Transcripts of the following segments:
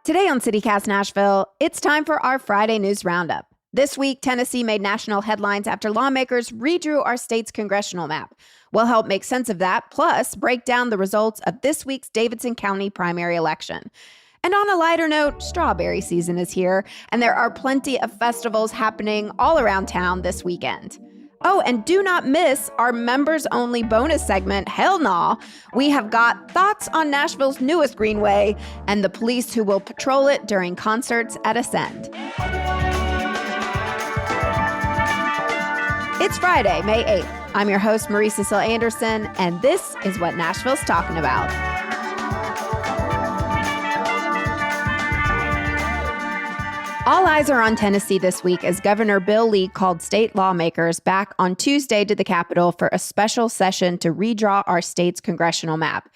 Today on CityCast Nashville, it's time for our Friday News Roundup. This week, Tennessee made national headlines after lawmakers redrew our state's congressional map. We'll help make sense of that, plus break down the results of this week's Davidson County primary election. And on a lighter note, strawberry season is here, and there are plenty of festivals happening all around town this weekend. Oh, and do not miss our members-only bonus segment, Hell Nah. We have got thoughts on Nashville's newest greenway and the police who will patrol it during concerts at Ascend. It's Friday, May 8th. I'm your host, Marie Cecile Anderson, and this is what Nashville's talking about. All eyes are on Tennessee this week as Governor Bill Lee called state lawmakers back on Tuesday to the Capitol for a special session to redraw our state's congressional map.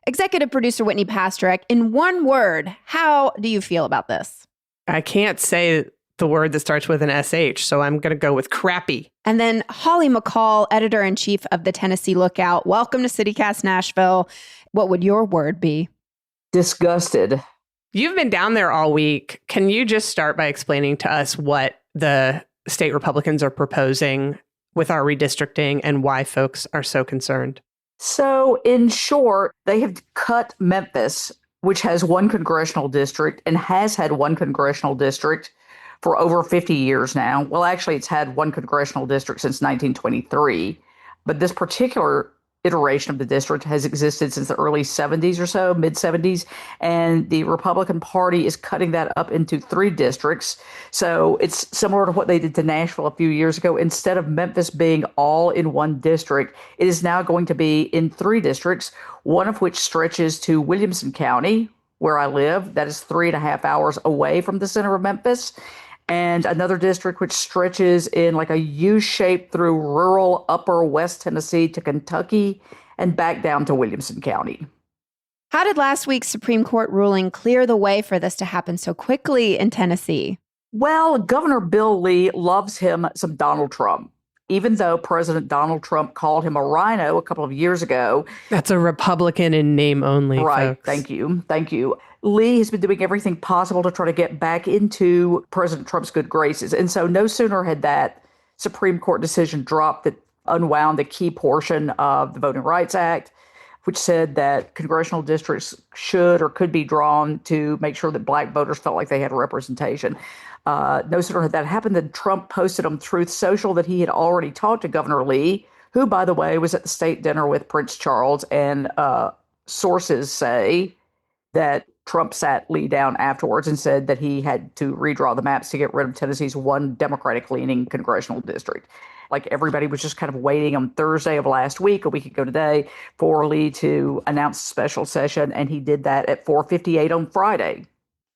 Executive producer Whitney Pastrick, in one word, how do you feel about this? I can't say the word that starts with an SH, so I'm going to go with crappy. And then Holly McCall, editor-in-chief of the Tennessee Lookout. Welcome to CityCast Nashville. What would your word be? Disgusted. You've been down there all week. Can you just start by explaining to us what the state Republicans are proposing with our redistricting and why folks are so concerned? So, in short, they have cut Memphis, which has one congressional district and has had one congressional district for over 50 years now. Well, actually, it's had one congressional district since 1923. But this particular iteration of the district has existed since the early 70s or so, mid-70s, and the Republican Party is cutting that up into 3 districts. So it's similar to what they did to Nashville a few years ago. Instead of Memphis being all in one district, it is now going to be in 3 districts, one of which stretches to Williamson County, where I live. That is 3.5 hours away from the center of Memphis. And another district which stretches in like a U shape through rural upper West Tennessee to Kentucky and back down to Williamson County. How did last week's Supreme Court ruling clear the way for this to happen so quickly in Tennessee? Well, Governor Bill Lee loves him some Donald Trump. Even though President Donald Trump called him a rhino a couple of years ago. That's a Republican in name only, right, folks. Thank you. Lee has been doing everything possible to try to get back into President Trump's good graces. And so no sooner had that Supreme Court decision dropped that unwound the key portion of the Voting Rights Act, which said that congressional districts should or could be drawn to make sure that Black voters felt like they had representation. No sooner had that happened than Trump posted on Truth Social that he had already talked to Governor Lee, who, by the way, was at the state dinner with Prince Charles. And sources say that Trump sat Lee down afterwards and said that he had to redraw the maps to get rid of Tennessee's one Democratic-leaning congressional district. Like everybody was just kind of waiting on Thursday of last week, a week ago today, for Lee to announce a special session, and he did that at 4:58 on Friday.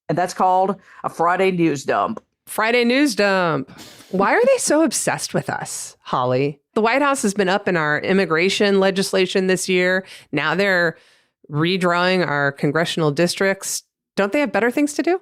And that's called a Friday news dump. Friday news dump. Why are they so obsessed with us, Holly? The White House has been up in our immigration legislation this year. Now they're redrawing our congressional districts. Don't they have better things to do?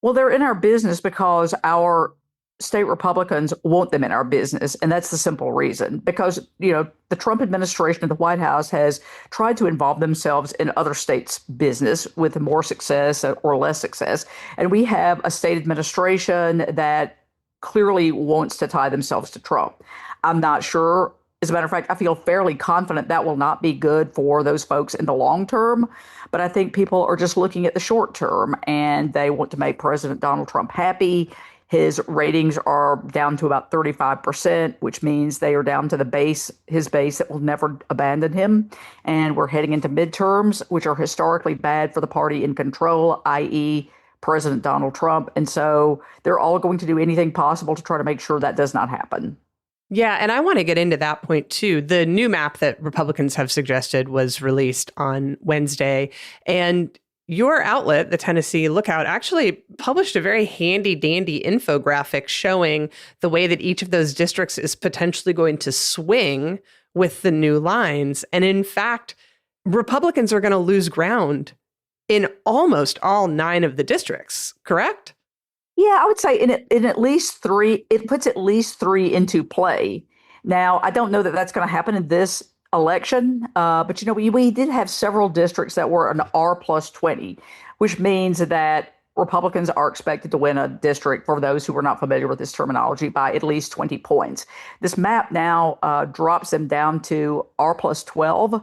Well, they're in our business because our state Republicans want them in our business. And that's the simple reason. Because, the Trump administration and the White House has tried to involve themselves in other states' business with more success or less success. And we have a state administration that clearly wants to tie themselves to Trump. I'm not sure. As a matter of fact, I feel fairly confident that will not be good for those folks in the long term. But I think people are just looking at the short term, and they want to make President Donald Trump happy. His ratings are down to about 35%, which means they are down to his base that will never abandon him. And we're heading into midterms, which are historically bad for the party in control, i.e. President Donald Trump. And so they're all going to do anything possible to try to make sure that does not happen. Yeah, and I want to get into that point, too. The new map that Republicans have suggested was released on Wednesday. And your outlet, the Tennessee Lookout, actually published a very handy-dandy infographic showing the way that each of those districts is potentially going to swing with the new lines. And in fact, Republicans are going to lose ground in almost all 9 of the districts, correct? Yeah, I would say in at least 3, it puts at least 3 into play. Now, I don't know that that's going to happen in this election, but we did have several districts that were an R plus 20, which means that Republicans are expected to win a district, for those who are not familiar with this terminology, by at least 20 points. This map now drops them down to R plus 12,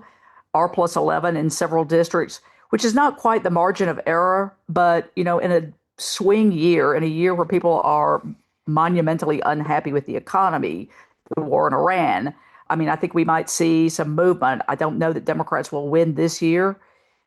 R plus 11 in several districts, which is not quite the margin of error, but, in a swing year, in a year where people are monumentally unhappy with the economy, the war in Iran, I think we might see some movement. I don't know that Democrats will win this year,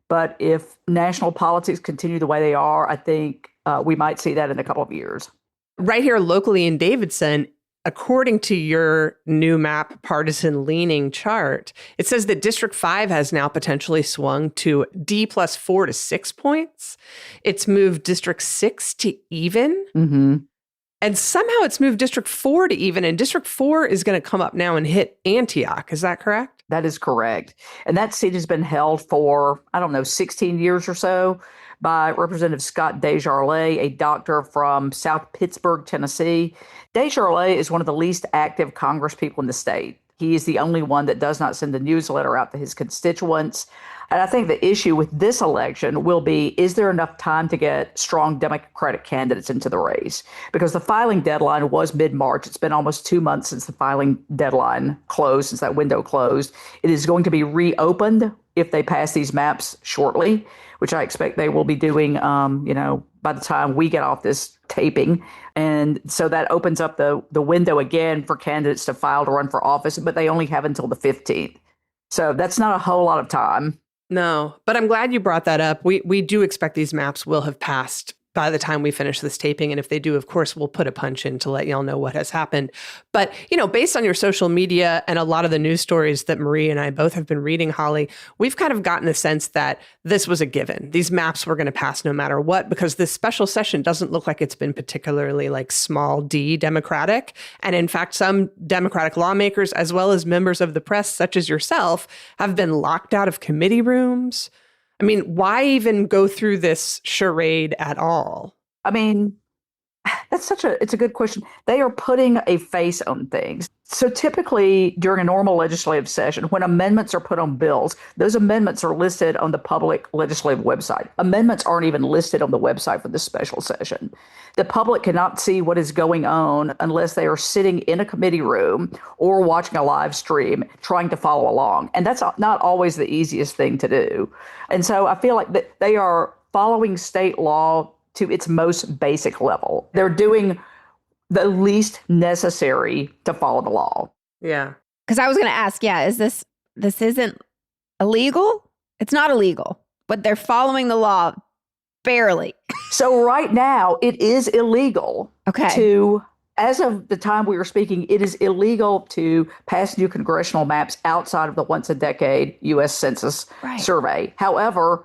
but if national politics continue the way they are, I think we might see that in a couple of years. Right here locally in Davidson, according to your new map partisan leaning chart, it says that District 5 has now potentially swung to D plus 4 to 6 points. It's moved District 6 to even. Mm-hmm. And somehow it's moved District 4 to even, and District 4 is going to come up now and hit Antioch. Is that correct? That is correct. And that seat has been held for, 16 years or so by Representative Scott Desjardins, a doctor from South Pittsburgh, Tennessee. Desjardins is one of the least active congresspeople in the state. He is the only one that does not send a newsletter out to his constituents. And I think the issue with this election will be, is there enough time to get strong Democratic candidates into the race? Because the filing deadline was mid-March. It's been almost 2 months since the filing deadline closed, since that window closed. It is going to be reopened if they pass these maps shortly, which I expect they will be doing, by the time we get off this taping. And so that opens up the window again for candidates to file to run for office, but they only have until the 15th. So that's not a whole lot of time. No, but I'm glad you brought that up. We do expect these maps will have passed by the time we finish this taping. And if they do, of course, we'll put a punch in to let y'all know what has happened. But, based on your social media and a lot of the news stories that Marie and I both have been reading, Holly, we've kind of gotten the sense that this was a given. These maps were going to pass no matter what, because this special session doesn't look like it's been particularly small d Democratic. And in fact, some Democratic lawmakers, as well as members of the press, such as yourself, have been locked out of committee rooms. Why even go through this charade at all? It's a good question. They are putting a face on things. So typically during a normal legislative session, when amendments are put on bills, those amendments are listed on the public legislative website. Amendments aren't even listed on the website for this special session. The public cannot see what is going on unless they are sitting in a committee room or watching a live stream trying to follow along. And that's not always the easiest thing to do. And so I feel like that they are following state law to its most basic level. They're doing the least necessary to follow the law. Yeah. Because I was going to ask, this isn't illegal? It's not illegal, but they're following the law barely. So right now, it is illegal as of the time we were speaking, it is illegal to pass new congressional maps outside of the once a decade U.S. Census survey. However,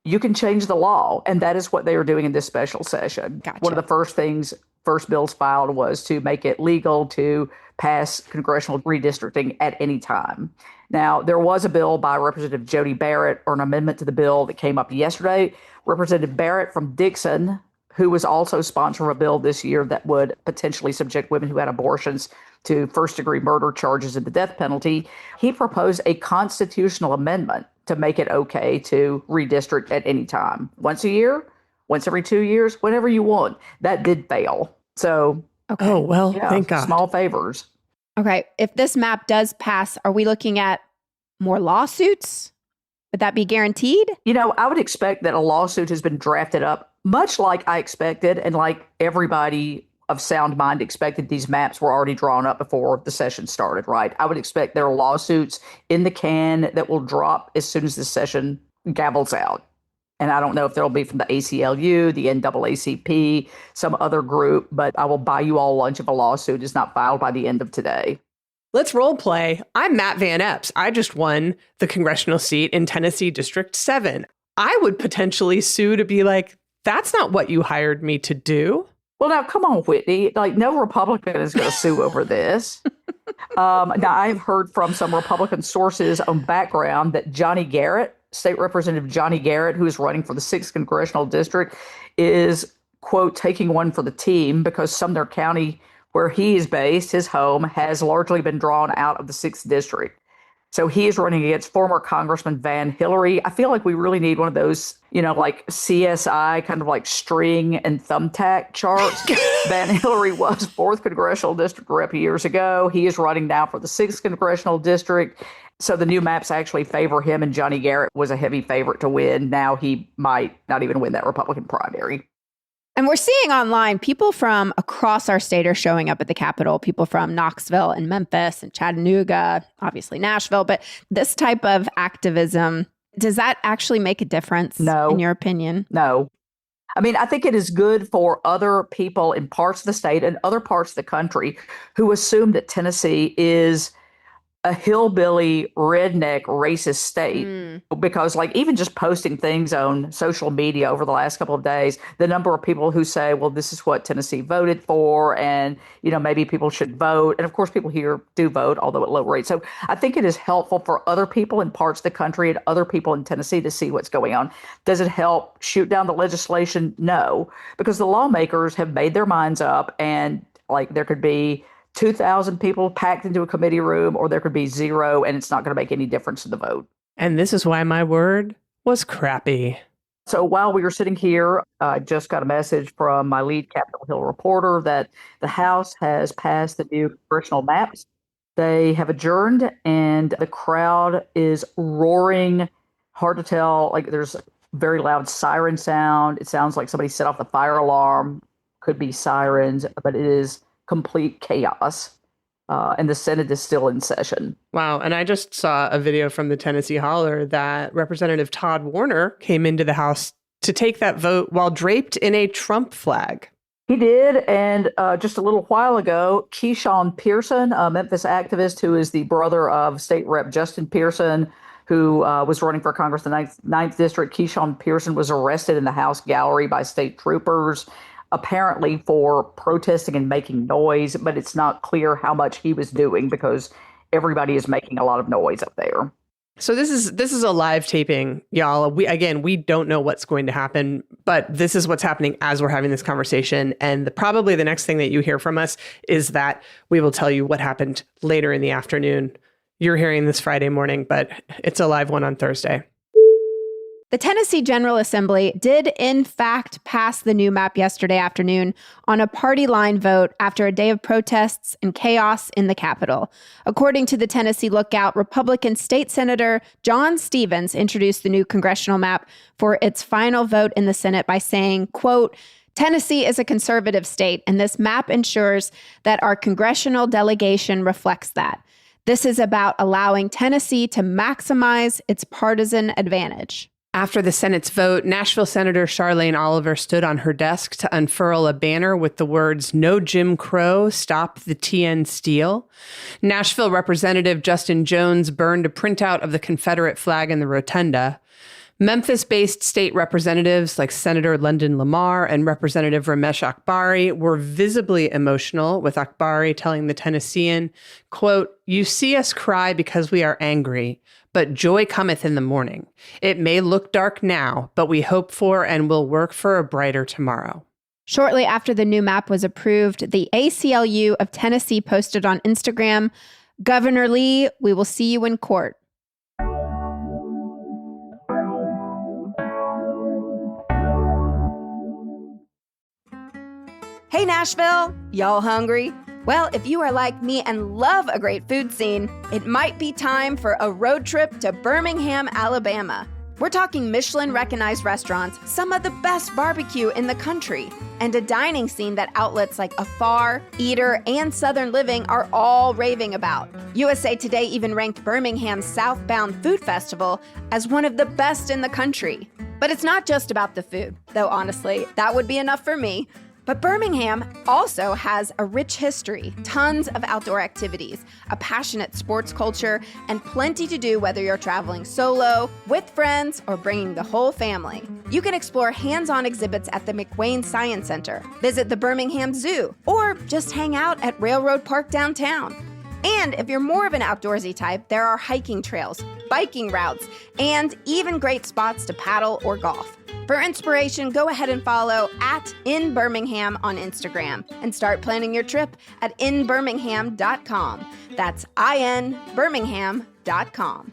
you can change the law, and that is what they are doing in this special session. Gotcha. One of the first bills filed was to make it legal to pass congressional redistricting at any time. Now, there was a bill by Representative Jody Barrett, or an amendment to the bill that came up yesterday. Representative Barrett from Dixon, who was also sponsoring a bill this year that would potentially subject women who had abortions to first-degree murder charges and the death penalty, he proposed a constitutional amendment to make it okay to redistrict at any time. Once a year, once every 2 years, whenever you want. That did fail. So, oh, well, thank God. Small favors. Okay. If this map does pass, are we looking at more lawsuits? Would that be guaranteed? I would expect that a lawsuit has been drafted up, much like I expected, and like everybody of sound mind expected. These maps were already drawn up before the session started, right? I would expect there are lawsuits in the can that will drop as soon as the session gavels out. And I don't know if there'll be from the ACLU, the NAACP, some other group, but I will buy you all lunch if a lawsuit is not filed by the end of today. Let's role play. I'm Matt Van Epps. I just won the congressional seat in Tennessee District 7. I would potentially sue to be like, that's not what you hired me to do. Well, now, come on, Whitney. No Republican is going to sue over this. Now, I've heard from some Republican sources on background that Johnny Garrett, State Representative Johnny Garrett, who is running for the 6th Congressional District, is, quote, taking one for the team because Sumner County, where he is based, his home, has largely been drawn out of the 6th District. So he is running against former Congressman Van Hillary. I feel like we really need one of those, like CSI kind of like string and thumbtack charts. Van Hillary was 4th Congressional District rep years ago. He is running now for the 6th Congressional District. So the new maps actually favor him, and Johnny Garrett was a heavy favorite to win. Now he might not even win that Republican primary. And we're seeing online people from across our state are showing up at the Capitol, people from Knoxville and Memphis and Chattanooga, obviously Nashville. But this type of activism, does that actually make a difference in your opinion? No. I mean, I think it is good for other people in parts of the state and other parts of the country who assume that Tennessee is a hillbilly, redneck, racist state. Because even just posting things on social media over the last couple of days, the number of people who say, well, this is what Tennessee voted for, and, maybe people should vote. And of course, people here do vote, although at low rates. So I think it is helpful for other people in parts of the country and other people in Tennessee to see what's going on. Does it help shoot down the legislation? No, because the lawmakers have made their minds up, and there could be 2,000 people packed into a committee room, or there could be 0, and it's not going to make any difference to the vote. And this is why my word was crappy. So while we were sitting here, I just got a message from my lead Capitol Hill reporter that the House has passed the new congressional maps. They have adjourned, and the crowd is roaring. Hard to tell. There's very loud siren sound. It sounds like somebody set off the fire alarm. Could be sirens, but it is complete chaos. And the Senate is still in session. Wow. And I just saw a video from the Tennessee Holler that Representative Todd Warner came into the House to take that vote while draped in a Trump flag. He did. And just a little while ago, Keyshawn Pearson, a Memphis activist who is the brother of State Rep Justin Pearson, who was running for Congress in the 9th District. Keyshawn Pearson was arrested in the House gallery by state troopers, apparently for protesting and making noise, but it's not clear how much he was doing because everybody is making a lot of noise up there. So this is a live taping, y'all. We don't know what's going to happen, but this is what's happening as we're having this conversation. And probably the next thing that you hear from us is that we will tell you what happened later in the afternoon. You're hearing this Friday morning, but it's a live one on Thursday. The Tennessee General Assembly did, in fact, pass the new map yesterday afternoon on a party line vote after a day of protests and chaos in the Capitol. According to the Tennessee Lookout, Republican State Senator John Stevens introduced the new congressional map for its final vote in the Senate by saying, quote, Tennessee is a conservative state, and this map ensures that our congressional delegation reflects that. This is about allowing Tennessee to maximize its partisan advantage. After the Senate's vote, Nashville Senator Charlene Oliver stood on her desk to unfurl a banner with the words, "No Jim Crow, Stop the TN Steal." Nashville Representative Justin Jones burned a printout of the Confederate flag in the rotunda. Memphis-based state representatives like Senator London Lamar and Representative Ramesh Akbari were visibly emotional, with Akbari telling the Tennessean, quote, "You see us cry because we are angry, but joy cometh in the morning. It may look dark now, but we hope for and will work for a brighter tomorrow." Shortly after the new map was approved, the ACLU of Tennessee posted on Instagram, "Governor Lee, we will see you in court." Hey Nashville, y'all hungry? Well, if you are like me and love a great food scene, it might be time for a road trip to Birmingham, Alabama. We're talking Michelin-recognized restaurants, some of the best barbecue in the country, and a dining scene that outlets like Afar, Eater, and Southern Living are all raving about. USA Today even ranked Birmingham's Southbound Food Festival as one of the best in the country. But it's not just about the food, though honestly, that would be enough for me. But Birmingham also has a rich history, tons of outdoor activities, a passionate sports culture, and plenty to do whether you're traveling solo, with friends, or bringing the whole family. You can explore hands-on exhibits at the McWane Science Center, visit the Birmingham Zoo, or just hang out at Railroad Park downtown. And if you're more of an outdoorsy type, there are hiking trails, biking routes, and even great spots to paddle or golf. For inspiration, go ahead and follow @InBirmingham on Instagram and start planning your trip at inbirmingham.com. That's INBirmingham.com. windownation.com.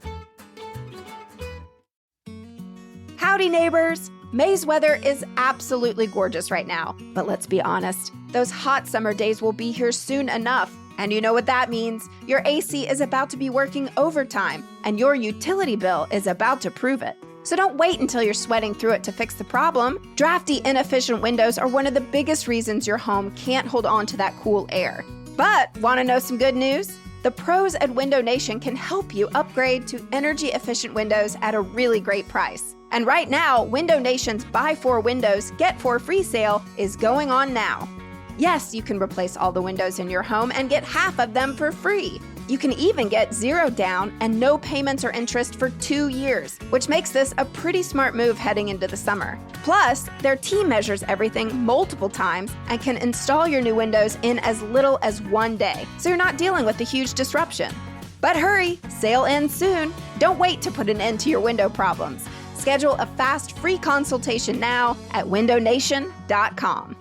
Howdy, neighbors! May's weather is absolutely gorgeous right now, but let's be honest, those hot summer days will be here soon enough. And you know what that means. Your AC is about to be working overtime, and your utility bill is about to prove it. So don't wait until you're sweating through it to fix the problem. Drafty, inefficient windows are one of the biggest reasons your home can't hold on to that cool air. But want to know some good news? The pros at Window Nation can help you upgrade to energy-efficient windows at a really great price. And right now, Window Nation's Buy 4 Windows, Get 4 Free sale is going on now. Yes, you can replace all the windows in your home and get half of them for free. You can even get 0 down and no payments or interest for 2 years, which makes this a pretty smart move heading into the summer. Plus, their team measures everything multiple times and can install your new windows in as little as 1 day, so you're not dealing with a huge disruption. But hurry, sale ends soon. Don't wait to put an end to your window problems. Schedule a fast, free consultation now at windownation.com.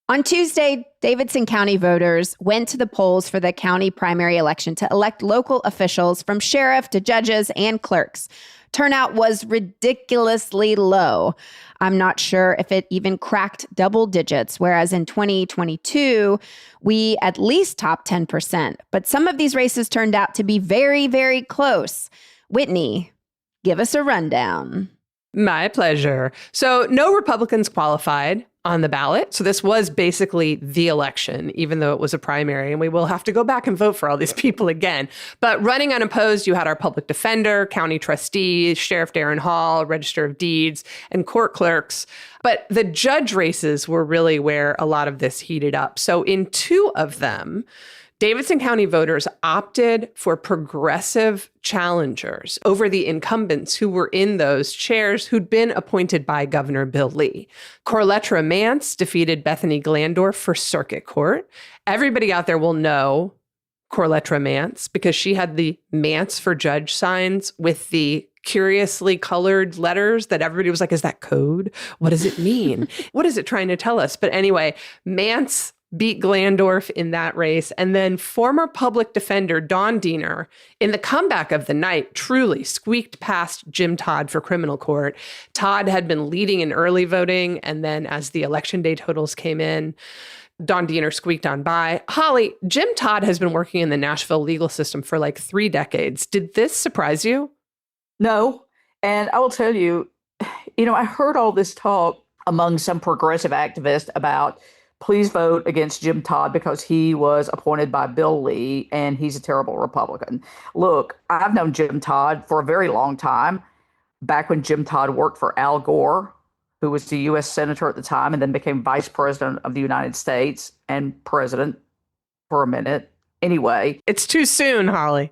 On Tuesday, Davidson County voters went to the polls for the county primary election to elect local officials from sheriff to judges and clerks. Turnout was ridiculously low. I'm not sure if it even cracked double digits, whereas in 2022, we at least topped 10%. But some of these races turned out to be very, very close. Whitney, give us a rundown. My pleasure. So no Republicans qualified on the ballot. So this was basically the election, even though it was a primary, and we will have to go back and vote for all these people again. But running unopposed, you had our public defender, county trustee, Sheriff Darren Hall, Register of Deeds, and court clerks. But the judge races were really where a lot of this heated up. So in 2 of them, Davidson County voters opted for progressive challengers over the incumbents who were in those chairs who'd been appointed by Governor Bill Lee. Corletra Mance defeated Bethany Glandorf for Circuit Court. Everybody out there will know Corletra Mance because she had the Mance for Judge signs with the curiously colored letters that everybody was like, is that code? What does it mean? What is it trying to tell us? But anyway, Mance beat Glandorf in that race. And then former public defender Dawn Diener, in the comeback of the night, truly squeaked past Jim Todd for criminal court. Todd had been leading in early voting. And then as the election day totals came in, Dawn Diener squeaked on by. Holly, Jim Todd has been working in the Nashville legal system for like 3 decades. Did this surprise you? No. And I will tell you, I heard all this talk among some progressive activists about please vote against Jim Todd because he was appointed by Bill Lee and he's a terrible Republican. Look, I've known Jim Todd for a very long time, back when Jim Todd worked for Al Gore, who was the U.S. Senator at the time and then became Vice President of the United States and President for a minute. Anyway. It's too soon, Holly.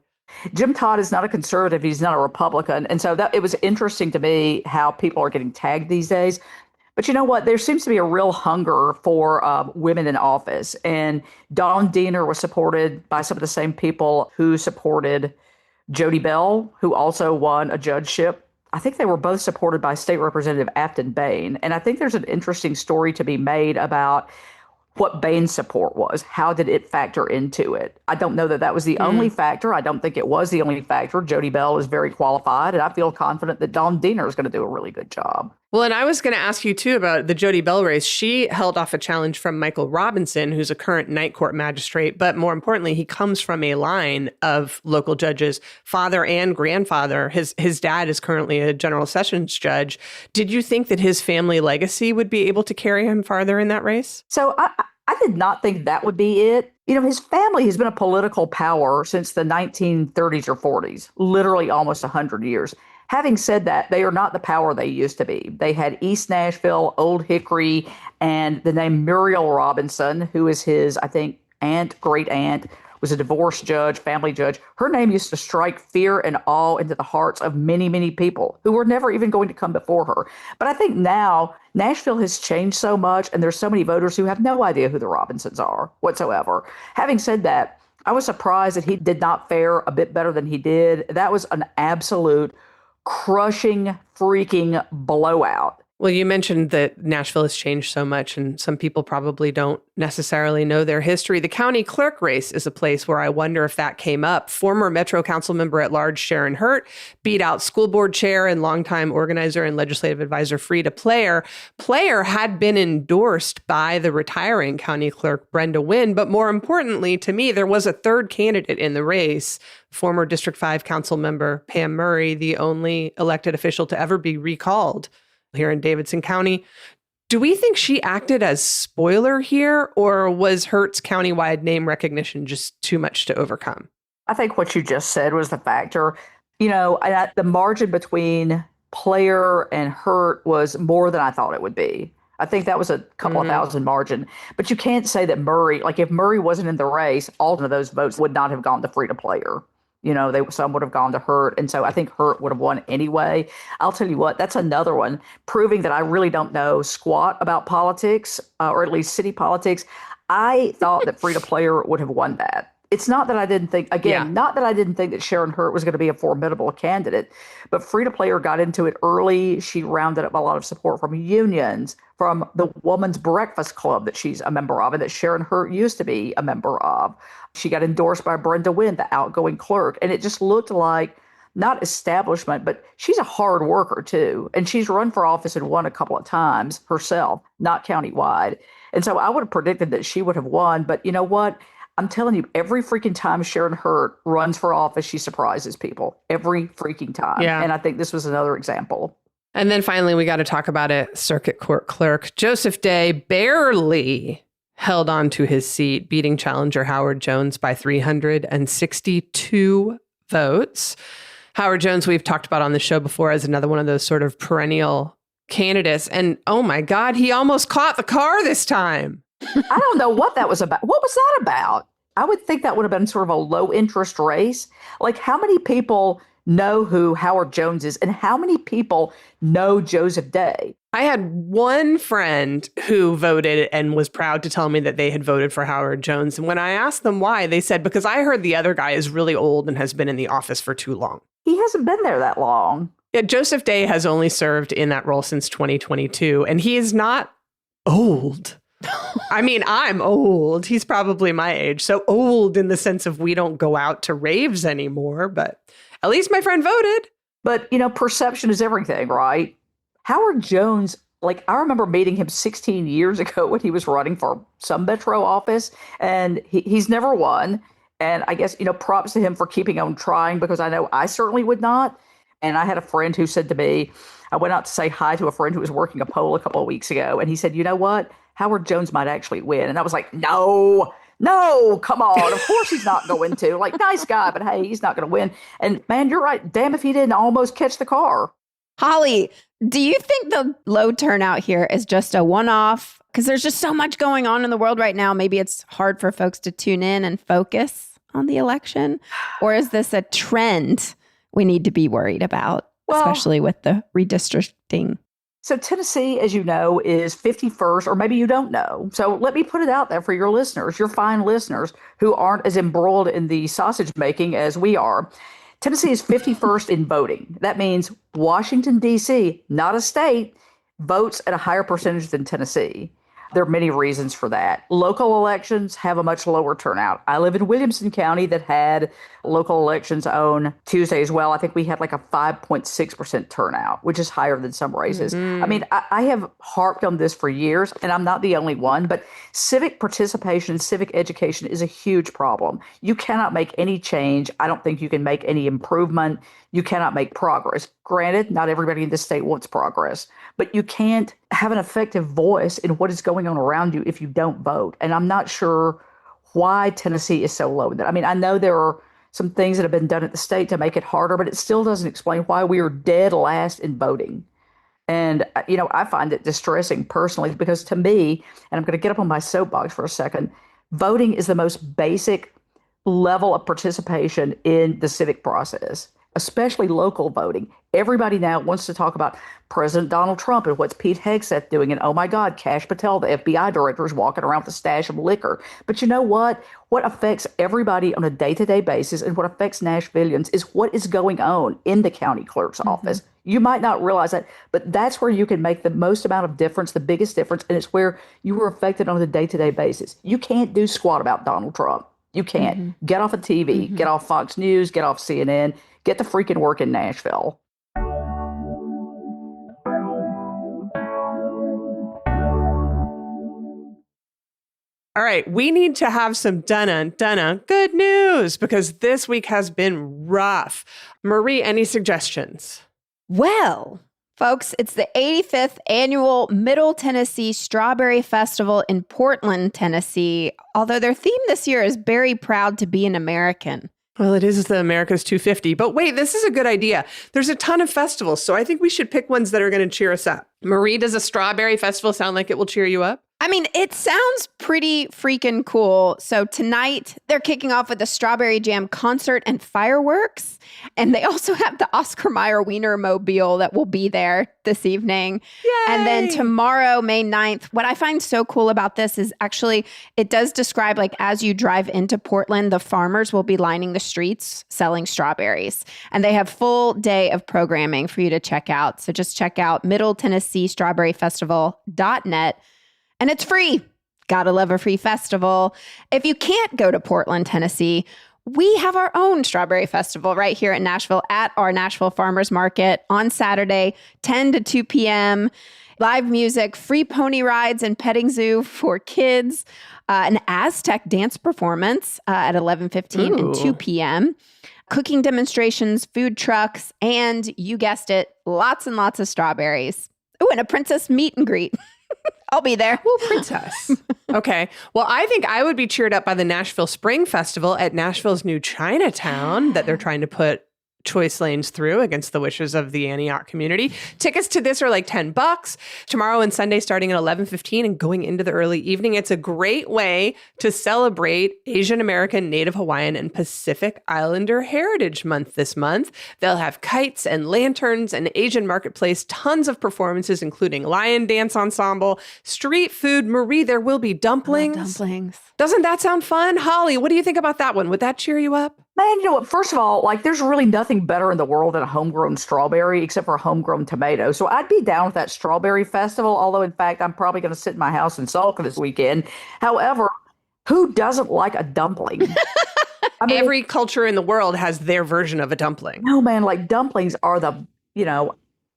Jim Todd is not a conservative. He's not a Republican. And so it was interesting to me how people are getting tagged these days. But you know what? There seems to be a real hunger for women in office. And Dawn Diener was supported by some of the same people who supported Jody Bell, who also won a judgeship. I think they were both supported by State Representative Afton Bain. And I think there's an interesting story to be made about what Bain's support was. How did it factor into it? I don't know that that was the only factor. I don't think it was the only factor. Jody Bell is very qualified, and I feel confident that Dawn Diener is going to do a really good job. Well, and I was going to ask you, too, about the Jody Bell race. She held off a challenge from Michael Robinson, who's a current night court magistrate. But more importantly, he comes from a line of local judges, father and grandfather. His dad is currently a general sessions judge. Did you think that his family legacy would be able to carry him farther in that race? So I did not think that would be it. His family has been a political power since the 1930s or 40s, literally almost 100 years. Having said that, they are not the power they used to be. They had East Nashville, Old Hickory, and the name Muriel Robinson, who is his, I think, great aunt, was a divorce judge, family judge. Her name used to strike fear and awe into the hearts of many, many people who were never even going to come before her. But I think now Nashville has changed so much, and there's so many voters who have no idea who the Robinsons are whatsoever. Having said that, I was surprised that he did not fare a bit better than he did. That was an absolute crushing, freaking blowout. Well, you mentioned that Nashville has changed so much, and some people probably don't necessarily know their history. The county clerk race is a place where I wonder if that came up. Former Metro Council member at large Sharon Hurt beat out school board chair and longtime organizer and legislative advisor Frida Player. Player had been endorsed by the retiring county clerk Brenda Wynn, but more importantly to me, there was a third candidate in the race, former District 5 council member Pam Murray, the only elected official to ever be recalled here in Davidson County. Do we think she acted as spoiler here, or was Hurt's countywide name recognition just too much to overcome? I think what you just said was the factor. The margin between Player and Hurt was more than I thought it would be. I think that was a couple of thousand margin. But you can't say that Murray, like if Murray wasn't in the race, all of those votes would not have gone to Frida Player. Some would have gone to Hurt. And so I think Hurt would have won anyway. I'll tell you what, that's another one proving that I really don't know squat about politics, or at least city politics. I thought that Frida Player would have won that. It's not that I didn't think, not that I didn't think that Sharon Hurt was going to be a formidable candidate, but Frida Player got into it early. She rounded up a lot of support from unions, from the Woman's Breakfast Club that she's a member of and that Sharon Hurt used to be a member of. She got endorsed by Brenda Wynn, the outgoing clerk, and it just looked like not establishment, but she's a hard worker too. And she's run for office and won a couple of times herself, not countywide. And so I would have predicted that she would have won. But you know what? I'm telling you, every freaking time Sharon Hurt runs for office, she surprises people every freaking time. Yeah. And I think this was another example. And then finally, we got to talk about it. Circuit Court Clerk Joseph Day barely held on to his seat, beating challenger Howard Jones by 362 votes. Howard Jones, we've talked about on the show before, as another one of those sort of perennial candidates. And oh my God, he almost caught the car this time. I don't know what that was about. What was that about? I would think that would have been sort of a low interest race. Like, how many people know who Howard Jones is and how many people know Joseph Day? I had one friend who voted and was proud to tell me that they had voted for Howard Jones. And when I asked them why, they said, because I heard the other guy is really old and has been in the office for too long. He hasn't been there that long. Yeah, Joseph Day has only served in that role since 2022, and he is not old. I mean, I'm old. He's probably my age. So old in the sense of we don't go out to raves anymore, but at least my friend voted. But, perception is everything, right? Howard Jones, I remember meeting him 16 years ago when he was running for some Metro office, and he's never won. And I guess, props to him for keeping on trying, because I know I certainly would not. And I had a friend who said to me, I went out to say hi to a friend who was working a poll a couple of weeks ago, and he said, you know what? Howard Jones might actually win. And I was like, no, come on. Of course he's not going to. Nice guy, but hey, he's not going to win. And man, you're right. Damn if he didn't almost catch the car. Holly, do you think the low turnout here is just a one-off? Because there's just so much going on in the world right now. Maybe it's hard for folks to tune in and focus on the election. Or is this a trend we need to be worried about, especially with the redistricting? So Tennessee, as you know, is 51st, or maybe you don't know. So let me put it out there for your listeners, your fine listeners who aren't as embroiled in the sausage making as we are. Tennessee is 51st in voting. That means Washington, D.C., not a state, votes at a higher percentage than Tennessee. There are many reasons for that. Local elections have a much lower turnout. I live in Williamson County that had local elections on Tuesday as well. I think we had a 5.6% turnout, which is higher than some races. Mm-hmm. I mean, I have harped on this for years, and I'm not the only one, but civic participation and civic education is a huge problem. You cannot make any change. I don't think you can make any improvement. You cannot make progress. Granted, not everybody in this state wants progress, but you can't have an effective voice in what is going on around you if you don't vote. And I'm not sure why Tennessee is so low. I mean, I know there are some things that have been done at the state to make it harder, but it still doesn't explain why we are dead last in voting. And, I find it distressing personally, because to me, and I'm going to get up on my soapbox for a second, voting is the most basic level of participation in the civic process, especially local voting. Everybody now wants to talk about President Donald Trump and what's Pete Hegseth doing. And oh my God, Kash Patel, the FBI director, is walking around with a stash of liquor. But you know what? What affects everybody on a day-to-day basis and what affects Nashvillians is what is going on in the county clerk's office. You might not realize that, but that's where you can make the most amount of difference, the biggest difference, and it's where you were affected on a day-to-day basis. You can't do squat about Donald Trump. You can't. Get off of TV, get off Fox News, get off CNN, get the freaking work in Nashville. All right, we need to have some good news because this week has been rough. Marie, any suggestions? Well, folks, it's the 85th annual Middle Tennessee Strawberry Festival in Portland, Tennessee, although their theme this year is very proud to be an American. Well, it is the America's 250, but wait, this is a good idea. There's a ton of festivals, so I think we should pick ones that are going to cheer us up. Marie, does a strawberry festival sound like it will cheer you up? I mean, it sounds pretty freaking cool. So tonight, they're kicking off with a Strawberry Jam concert and fireworks. And they also have the Oscar Mayer Wiener Mobile that will be there this evening. Yay! And then tomorrow, May 9th, what I find so cool about this is actually it does describe, like, as you drive into Portland, the farmers will be lining the streets selling strawberries. And they have full day of programming for you to check out. So just check out middletennesseestrawberryfestival.net. And it's free. Gotta love a free festival. If you can't go to Portland, Tennessee, we have our own strawberry festival right here at Nashville at our Nashville Farmers Market on Saturday, 10 to 2 p.m. Live music, free pony rides and petting zoo for kids, an Aztec dance performance at 11:15 and 2 p.m., cooking demonstrations, food trucks, and you guessed it, lots and lots of strawberries. Oh, and a princess meet and greet. I'll be there. Well, princess. Okay. Well, I think I would be cheered up by the Nashville Spring Festival at Nashville's new Chinatown that they're trying to put choice lanes through against the wishes of the Antioch community. Tickets to this are like $10 tomorrow and Sunday starting at 11:15 and going into the early evening. It's a great way to celebrate Asian American, Native Hawaiian, and Pacific Islander Heritage Month this month. They'll have kites and lanterns and Asian marketplace, tons of performances, including lion dance ensemble, street food. Marie, there will be dumplings. Dumplings. Doesn't that sound fun? Holly, what do you think about that one? Would that cheer you up? Man, you know what? First of all, like, there's really nothing better in the world than a homegrown strawberry, except for a homegrown tomato. So I'd be down with that strawberry festival, although, in fact, I'm probably going to sit in my house and sulk this weekend. However, who doesn't like a dumpling? I mean, every culture in the world has their version of a dumpling. No, man, like, dumplings are the,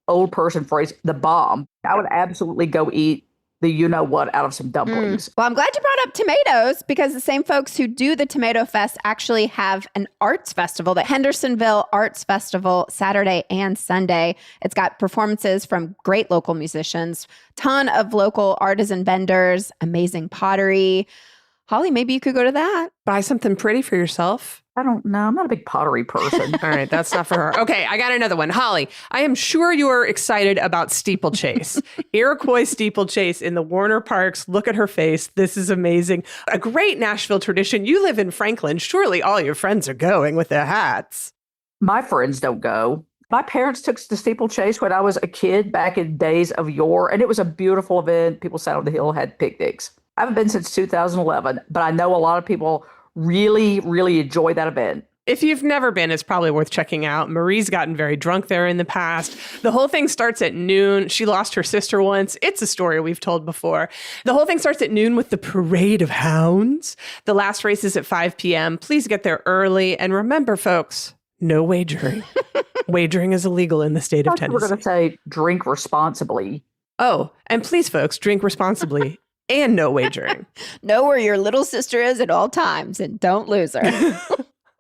old person phrase, the bomb. I would absolutely go eat the you-know-what out of some dumplings. Well, I'm glad you brought up tomatoes because the same folks who do the Tomato Fest actually have an arts festival, the Hendersonville Arts Festival, Saturday and Sunday. It's got performances from great local musicians, ton of local artisan vendors, amazing pottery. Holly, maybe you could go to that. Buy something pretty for yourself. I don't know. I'm not a big pottery person. All right, that's not for her. Okay, I got another one. Holly, I am sure you are excited about steeplechase. Iroquois steeplechase in the Warner Parks. Look at her face. This is amazing. A great Nashville tradition. You live in Franklin. Surely all your friends are going with their hats. My friends don't go. My parents took us to steeplechase when I was a kid back in days of yore, and it was a beautiful event. People sat on the hill, had picnics. I haven't been since 2011, but I know a lot of people really, really enjoy that event. If you've never been, it's probably worth checking out. Marie's gotten very drunk there in the past. The whole thing starts at noon. She lost her sister once. It's a story we've told before. The whole thing starts at noon with the Parade of Hounds. The last race is at 5 p.m. Please get there early. And remember, folks, no wagering. Wagering is illegal in the state of Tennessee. We're going to say drink responsibly. Oh, and please, folks, drink responsibly. And no wagering. Know where your little sister is at all times and don't lose her.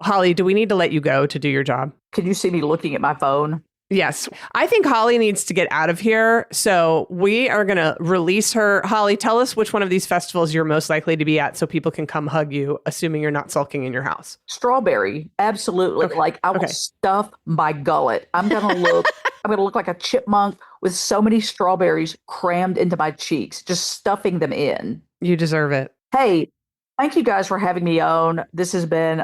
Holly, do we need to let you go to do your job? Can you see me looking at my phone? Yes. I think Holly needs to get out of here. So we are going to release her. Holly, tell us which one of these festivals you're most likely to be at so people can come hug you, assuming you're not sulking in your house. Strawberry. Absolutely. Okay. Like, I will stuff my gullet. I'm going to look like a chipmunk with so many strawberries crammed into my cheeks, just stuffing them in. You deserve it. Hey, thank you guys for having me on. This has been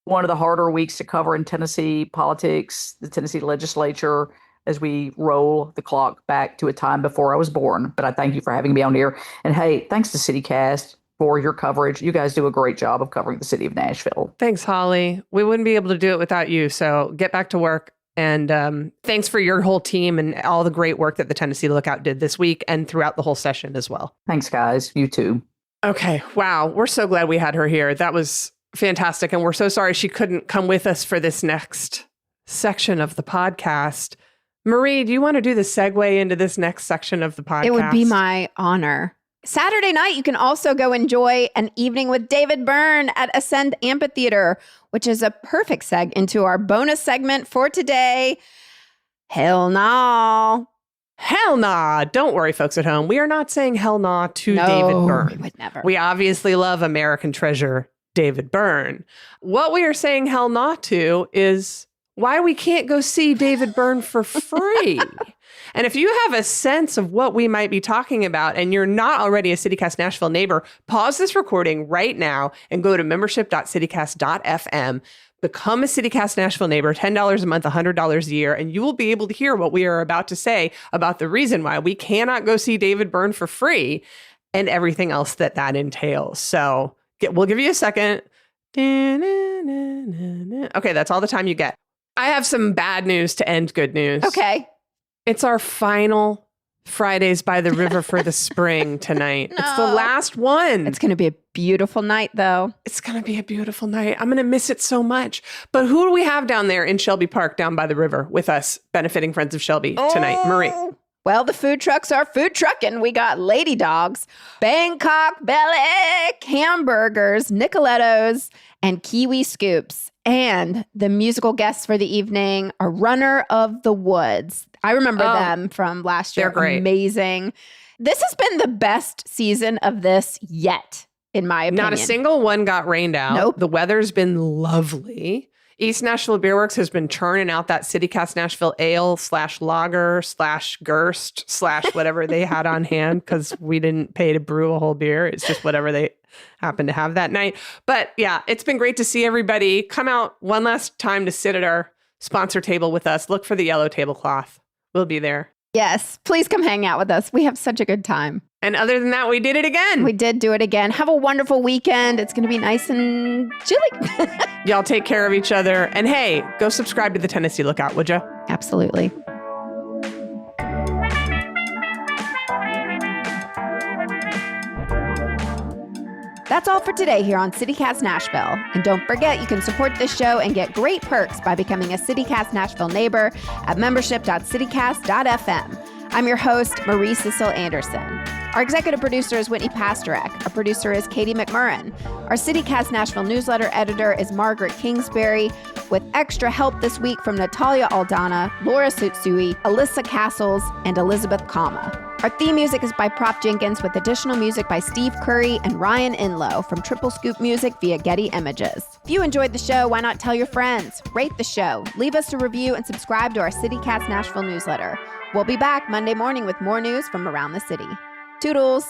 one of the harder weeks to cover in Tennessee politics, the Tennessee legislature, as we roll the clock back to a time before I was born. But I thank you for having me on here. And hey, thanks to CityCast for your coverage. You guys do a great job of covering the city of Nashville. Thanks, Holly. We wouldn't be able to do it without you. So get back to work And thanks for your whole team and all the great work that the Tennessee Lookout did this week and throughout the whole session as well. Thanks, guys. You too. Okay. Wow. We're so glad we had her here. That was fantastic. And we're so sorry she couldn't come with us for this next section of the podcast. Marie, do you want to do the segue into this next section of the podcast? It would be my honor. Saturday night, you can also go enjoy an evening with David Byrne at Ascend Amphitheater, which is a perfect seg into our bonus segment for today. Hell no. Hell nah. Don't worry, folks at home. We are not saying hell nah to David Byrne. We would never. We obviously love American treasure David Byrne. What we are saying hell nah to is why we can't go see David Byrne for free. And if you have a sense of what we might be talking about and you're not already a CityCast Nashville neighbor, pause this recording right now and go to membership.citycast.fm. Become a CityCast Nashville neighbor, $10 a month, $100 a year, and you will be able to hear what we are about to say about the reason why we cannot go see David Byrne for free and everything else that entails. So we'll give you a second. Okay, that's all the time you get. I have some bad news to end good news. Okay. It's our final Fridays by the River for the spring tonight. No. It's the last one. It's going to be a beautiful night, though. It's going to be a beautiful night. I'm going to miss it so much. But who do we have down there in Shelby Park down by the river with us benefiting Friends of Shelby tonight? Marie. Well, the food trucks are food trucking. We got Lady Dogs, Bangkok Belly, hamburgers, Nicolettos, and Kiwi Scoops. And the musical guests for the evening are Runner of the Woods. I remember them from last year. They're great. Amazing. This has been the best season of this yet, in my opinion. Not a single one got rained out. Nope. The weather's been lovely. East Nashville Beer Works has been churning out that CityCast Nashville ale /lager /Gerst / whatever they had on hand because we didn't pay to brew a whole beer. It's just whatever they happened to have that night. But yeah, it's been great to see everybody come out one last time to sit at our sponsor table with us. Look for the yellow tablecloth. We'll be there. Yes, please come hang out with us. We have such a good time. And other than that, we did it again. We did do it again. Have a wonderful weekend. It's going to be nice and chilly. Y'all take care of each other. And hey, go subscribe to the Tennessee Lookout, would you? Absolutely. That's all for today here on CityCast Nashville. And don't forget, you can support this show and get great perks by becoming a CityCast Nashville neighbor at membership.citycast.fm. I'm your host, Marie Cecil Anderson. Our executive producer is Whitney Pasterek. Our producer is Katie McMurrin. Our CityCast Nashville newsletter editor is Margaret Kingsbury, with extra help this week from Natalia Aldana, Laura Sutsui, Alyssa Castles, and Elizabeth Kama. Our theme music is by Prop Jenkins, with additional music by Steve Curry and Ryan Inlow from Triple Scoop Music via Getty Images. If you enjoyed the show, why not tell your friends? Rate the show, leave us a review, and subscribe to our CityCast Nashville newsletter. We'll be back Monday morning with more news from around the city. Toodles!